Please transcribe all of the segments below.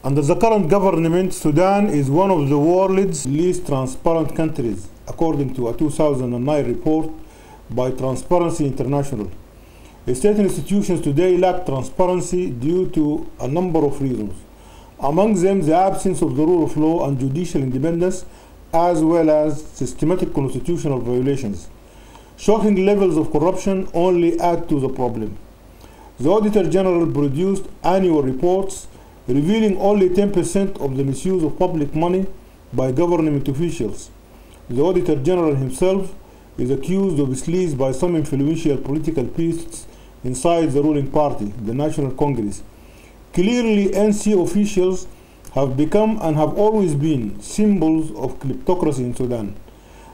Under the current government, Sudan is one of the world's least transparent countries, according to a 2009 report by Transparency International. State institutions today lack transparency due to a number of reasons. Among them, the absence of the rule of law and judicial independence, as well as systematic constitutional violations. Shocking levels of corruption only add to the problem. The Auditor General produced annual reports revealing only 10% of the misuse of public money by government officials. The Auditor General himself is accused of sleaze by some influential political beasts inside the ruling party, the National Congress. Clearly, NC officials have become and have always been symbols of kleptocracy in Sudan.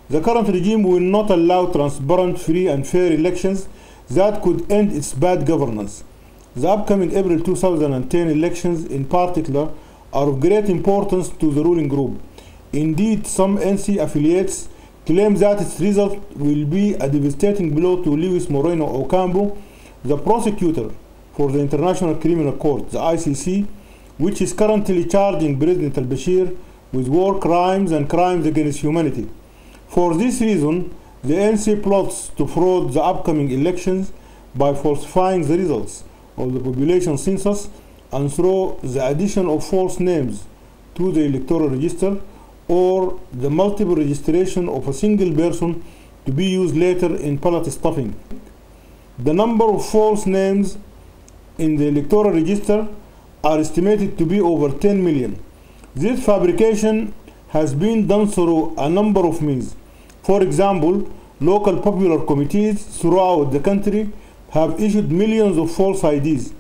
The current regime will not allow transparent, free and fair elections that could end its bad governance. The upcoming April 2010 elections in particular are of great importance to the ruling group. Indeed, some NC affiliates claim that its result will be a devastating blow to Luis Moreno Ocampo, the prosecutor for the International Criminal Court, the ICC, which is currently charging President al-Bashir with war crimes and crimes against humanity. For this reason, the NC plots to fraud the upcoming elections by falsifying the results of the population census and through the addition of false names to the electoral register or the multiple registration of a single person to be used later in ballot stuffing. The number of false names in the electoral register are estimated to be over 10 million. This fabrication has been done through a number of means. For example, local popular committees throughout the country have issued millions of false IDs.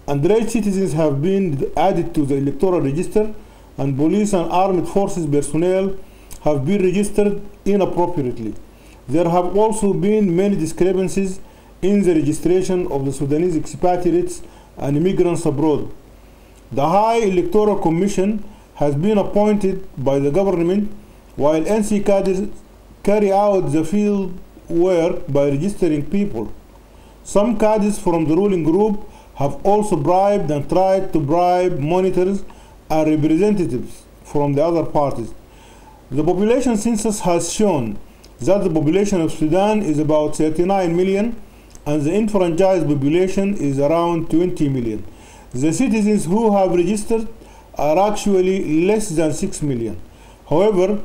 Underage citizens have been added to the electoral register, and police and armed forces personnel have been registered inappropriately. There have also been many discrepancies in the registration of the Sudanese expatriates and immigrants abroad. The High Electoral Commission has been appointed by the government, while NC cadres carry out the field work by registering people. Some cadres from the ruling group have also bribed and tried to bribe monitors and representatives from the other parties. The population census has shown that the population of Sudan is about 39 million and the enfranchised population is around 20 million. The citizens who have registered are actually less than 6 million. However,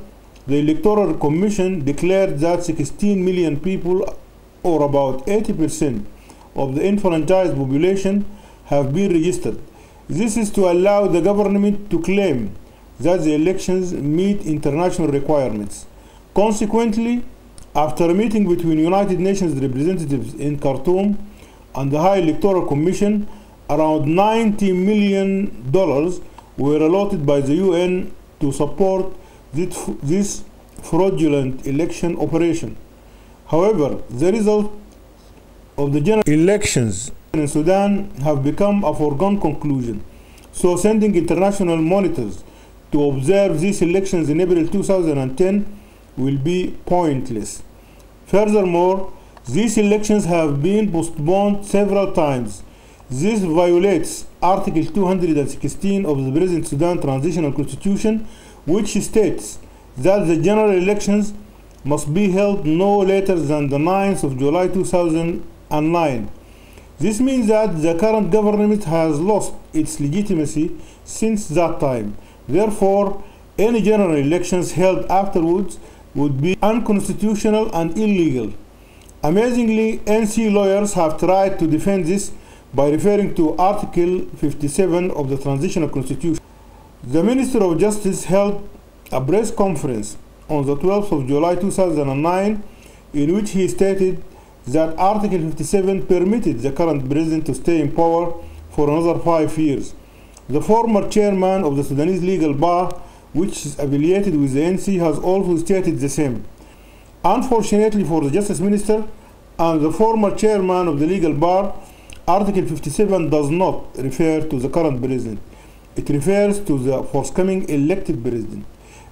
the Electoral Commission declared that 16 million people, or about 80% of the enfranchised population, have been registered. This is to allow the government to claim that the elections meet international requirements. Consequently, after a meeting between United Nations representatives in Khartoum and the High Electoral Commission, around $90 million were allotted by the UN to support this fraudulent election operation. However, the result of the general elections in Sudan have become a foregone conclusion. So sending international monitors to observe these elections in April 2010 will be pointless. Furthermore, these elections have been postponed several times. This violates Article 216 of the present Sudan Transitional Constitution, which states that the general elections must be held no later than the 9th of July 2009. This means that the current government has lost its legitimacy since that time. Therefore, any general elections held afterwards would be unconstitutional and illegal. Amazingly, NC lawyers have tried to defend this by referring to Article 57 of the Transitional Constitution. The Minister of Justice held a press conference on the 12th of July 2009 in which he stated that Article 57 permitted the current president to stay in power for another 5 years. The former chairman of the Sudanese legal bar, which is affiliated with the NC, has also stated the same. Unfortunately for the Justice Minister and the former chairman of the legal bar, Article 57 does not refer to the current president. It refers to the forthcoming elected president.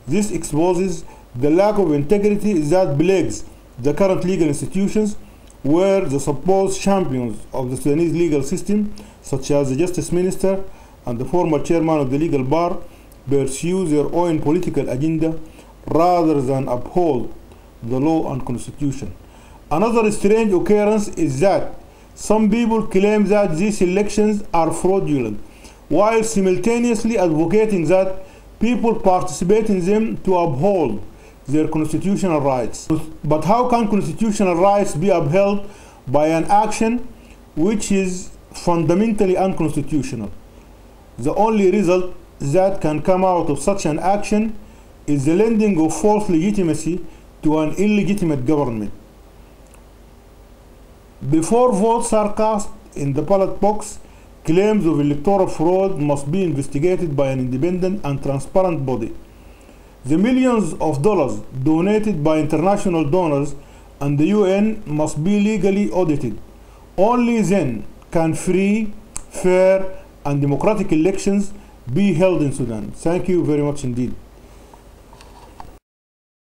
This exposes the lack of integrity that plagues the current legal institutions, where the supposed champions of the Sudanese legal system, such as the Justice Minister and the former chairman of the legal bar pursue their own political agenda rather than uphold the law and constitution. Another strange occurrence is that some people claim that these elections are fraudulent, while simultaneously advocating that people participate in them to uphold their constitutional rights. But how can constitutional rights be upheld by an action which is fundamentally unconstitutional? The only result that can come out of such an action is the lending of false legitimacy to an illegitimate government. Before votes are cast in the ballot box, claims of electoral fraud must be investigated by an independent and transparent body. The millions of dollars donated by international donors and the UN must be legally audited. Only then can free, fair, and democratic elections be held in Sudan. Thank you very much indeed.